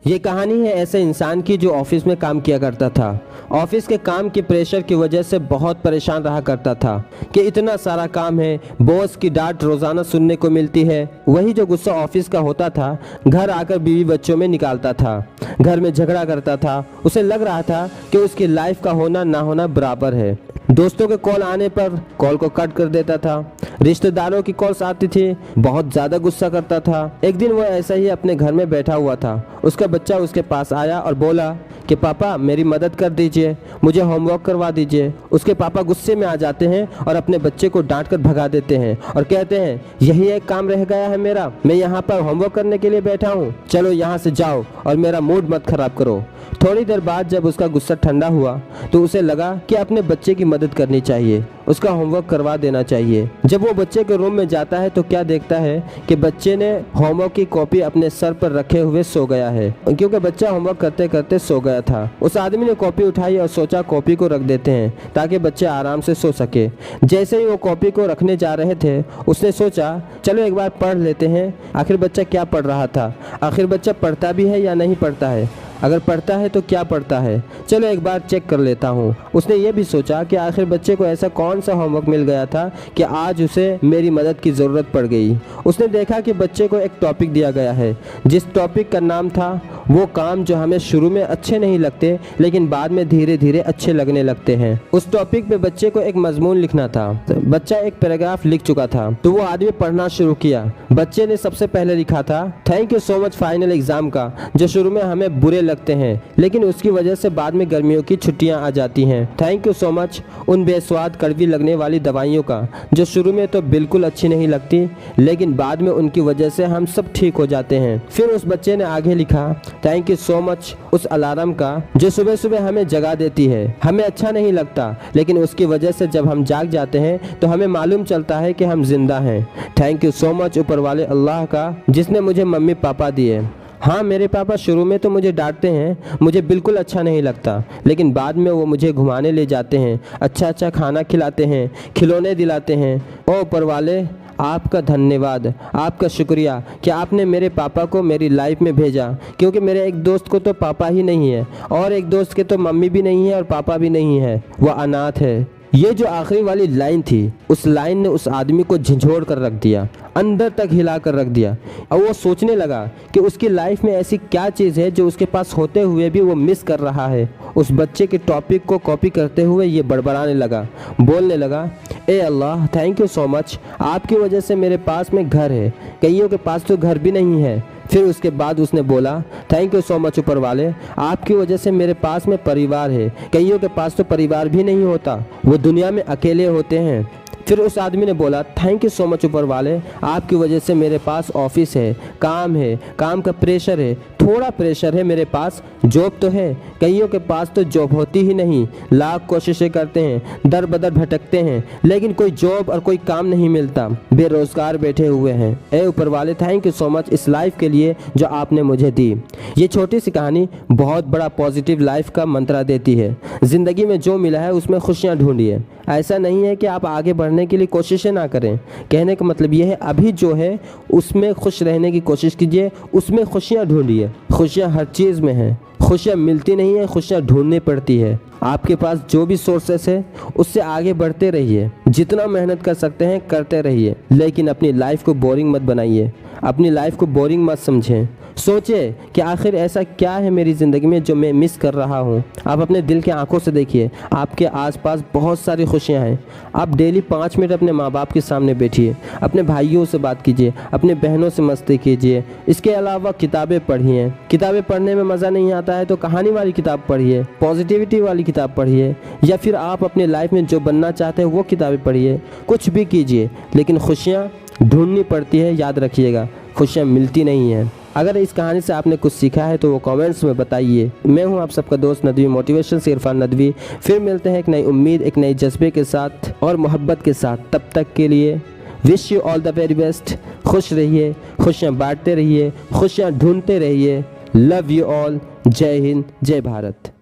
ये कहानी है ऐसे इंसान की जो ऑफिस में काम किया करता था। ऑफिस के काम के प्रेशर की वजह से बहुत परेशान रहा करता था कि इतना सारा काम है, बॉस की डांट रोज़ाना सुनने को मिलती है। वही जो गुस्सा ऑफिस का होता था घर आकर बीवी बच्चों में निकालता था, घर में झगड़ा करता था। उसे लग रहा था कि उसकी लाइफ का होना ना होना बराबर है। दोस्तों के कॉल आने पर कॉल को कट कर देता था, रिश्तेदारों की कॉल्स आती थी, बहुत ज़्यादा गुस्सा करता था। एक दिन वो ऐसा ही अपने घर में बैठा हुआ था। उसका बच्चा उसके पास आया और बोला कि पापा मेरी मदद कर दीजिए, मुझे होमवर्क करवा दीजिए। उसके पापा गुस्से में आ जाते हैं और अपने बच्चे को डांट कर भगा देते हैं और कहते हैं यही एक काम रह गया है मेरा, मैं यहाँ पर होमवर्क करने के लिए बैठा हूँ, चलो यहाँ से जाओ और मेरा मूड मत खराब करो। थोड़ी देर बाद जब उसका गुस्सा ठंडा हुआ तो उसे लगा कि अपने बच्चे की मदद करनी चाहिए, उसका होमवर्क करवा देना चाहिए। जब वो बच्चे के रूम में जाता है तो क्या देखता है कि बच्चे ने होमवर्क की कॉपी अपने सर पर रखे हुए सो गया है, क्योंकि बच्चा होमवर्क करते करते सो गया था। उस आदमी ने कॉपी उठाई और सोचा कॉपी को रख देते हैं ताकि बच्चे आराम से सो सके। जैसे ही वो कॉपी को रखने जा रहे थे उसने सोचा चलो एक बार पढ़ लेते हैं, आखिर बच्चा क्या पढ़ रहा था, आखिर बच्चा पढ़ता भी है या नहीं पढ़ता है, अगर पढ़ता है तो क्या पढ़ता है, चलो एक बार चेक कर लेता हूँ। उसने ये भी सोचा कि आखिर बच्चे को ऐसा कौन सा होमवर्क मिल गया था कि आज उसे मेरी मदद की ज़रूरत पड़ गई। उसने देखा कि बच्चे को एक टॉपिक दिया गया है जिस टॉपिक का नाम था वो काम जो हमें शुरू में अच्छे नहीं लगते लेकिन बाद में धीरे धीरे अच्छे लगने लगते हैं। उस टॉपिक पे बच्चे को एक मजमून लिखना था। बच्चा एक पैराग्राफ लिख चुका था तो वो आदमी पढ़ना शुरू किया। बच्चे ने सबसे पहले लिखा था thank you so much final exam का, जो शुरू में हमें बुरे लगते हैं लेकिन उसकी वजह से बाद में गर्मियों की छुट्टियां आ जाती हैं। थैंक यू सो मच उन बेस्वाद कड़वी लगने वाली दवाइयों का जो शुरू में तो बिल्कुल अच्छी नहीं लगती लेकिन बाद में उनकी वजह से हम सब ठीक हो जाते हैं। फिर उस बच्चे ने आगे लिखा थैंक यू सो मच उस अलार्म का जो सुबह सुबह हमें जगा देती है, हमें अच्छा नहीं लगता लेकिन उसकी वजह से जब हम जाग जाते हैं तो हमें मालूम चलता है कि हम जिंदा हैं। थैंक यू सो मच ऊपर वाले अल्लाह का जिसने मुझे मम्मी पापा दिए। हाँ मेरे पापा शुरू में तो मुझे डांटते हैं, मुझे बिल्कुल अच्छा नहीं लगता लेकिन बाद में वो मुझे घुमाने ले जाते हैं, अच्छा अच्छा खाना खिलाते हैं, खिलौने दिलाते हैं। ओ ऊपर वाले आपका धन्यवाद, आपका शुक्रिया कि आपने मेरे पापा को मेरी लाइफ में भेजा, क्योंकि मेरे एक दोस्त को तो पापा ही नहीं है और एक दोस्त के तो मम्मी भी नहीं है और पापा भी नहीं है, वह अनाथ है। ये जो आखिरी वाली लाइन थी उस लाइन ने उस आदमी को झंझोड़ कर रख दिया, अंदर तक हिला कर रख दिया। और वो सोचने लगा कि उसकी लाइफ में ऐसी क्या चीज़ है जो उसके पास होते हुए भी वो मिस कर रहा है। उस बच्चे के टॉपिक को कॉपी करते हुए ये बड़बड़ाने लगा, बोलने लगा ए अल्लाह थैंक यू सो मच, आपकी वजह से मेरे पास में घर है, कईयों के पास तो घर भी नहीं है। फिर उसके बाद उसने बोला थैंक यू सो मच ऊपर वाले, आपकी वजह से मेरे पास में परिवार है, कईयों के पास तो परिवार भी नहीं होता, वो दुनिया में अकेले होते हैं। फिर उस आदमी ने बोला थैंक यू सो मच ऊपर वाले, आपकी वजह से मेरे पास ऑफिस है, काम का प्रेशर है, थोड़ा प्रेशर है मेरे पास, जॉब तो है, कईयों के पास तो जॉब होती ही नहीं, लाख कोशिशें करते हैं, दर बदर भटकते हैं लेकिन कोई जॉब और कोई काम नहीं मिलता, बेरोजगार बैठे हुए हैं। ए ऊपर वाले थैंक यू सो मच इस लाइफ के लिए जो आपने मुझे दी। ये छोटी सी कहानी बहुत बड़ा पॉजिटिव लाइफ का मंत्रा देती है। ज़िंदगी में जो मिला है उसमें खुशियाँ ढूंढिए। ऐसा नहीं है कि आप आगे बढ़ने के लिए कोशिशें ना करें, कहने का मतलब ये है अभी जो है उसमें खुश रहने की कोशिश कीजिए, उसमें खुशियाँ ढूंढिए। खुशियाँ हर चीज़ में हैं, खुशियाँ मिलती नहीं है, खुशियाँ ढूंढनी पड़ती है। आपके पास जो भी सोर्सेस है उससे आगे बढ़ते रहिए, जितना मेहनत कर सकते हैं करते रहिए लेकिन अपनी लाइफ को बोरिंग मत बनाइए, अपनी लाइफ को बोरिंग मत समझें। सोचिए कि आखिर ऐसा क्या है मेरी ज़िंदगी में जो मैं मिस कर रहा हूँ। आप अपने दिल के आंखों से देखिए, आपके आसपास बहुत सारी खुशियाँ हैं। आप डेली 5 मिनट अपने माँ बाप के सामने बैठिए, अपने भाइयों से बात कीजिए, अपने बहनों से मस्ती कीजिए। इसके अलावा किताबें पढ़िए, किताबें पढ़ने में मज़ा नहीं आता है तो कहानी वाली किताब पढ़िए, पॉजिटिविटी वाली किताब पढ़िए, या फिर आप अपने लाइफ में जो बनना चाहते हैं वो किताबें पढ़िए। कुछ भी कीजिए लेकिन खुशियाँ ढूंढनी पड़ती है, याद रखिएगा, खुशियाँ मिलती नहीं हैं। अगर इस कहानी से आपने कुछ सीखा है तो वो कमेंट्स में बताइए। मैं हूं आप सबका दोस्त नदवी मोटिवेशन से इरफान नदवी। फिर मिलते हैं एक नई उम्मीद, एक नए जज्बे के साथ और मोहब्बत के साथ। तब तक के लिए wish you all the very best. खुश रहिए, खुशियाँ बांटते रहिए, खुशियाँ ढूंढते रहिए। Love you all. जय हिंद, जय भारत।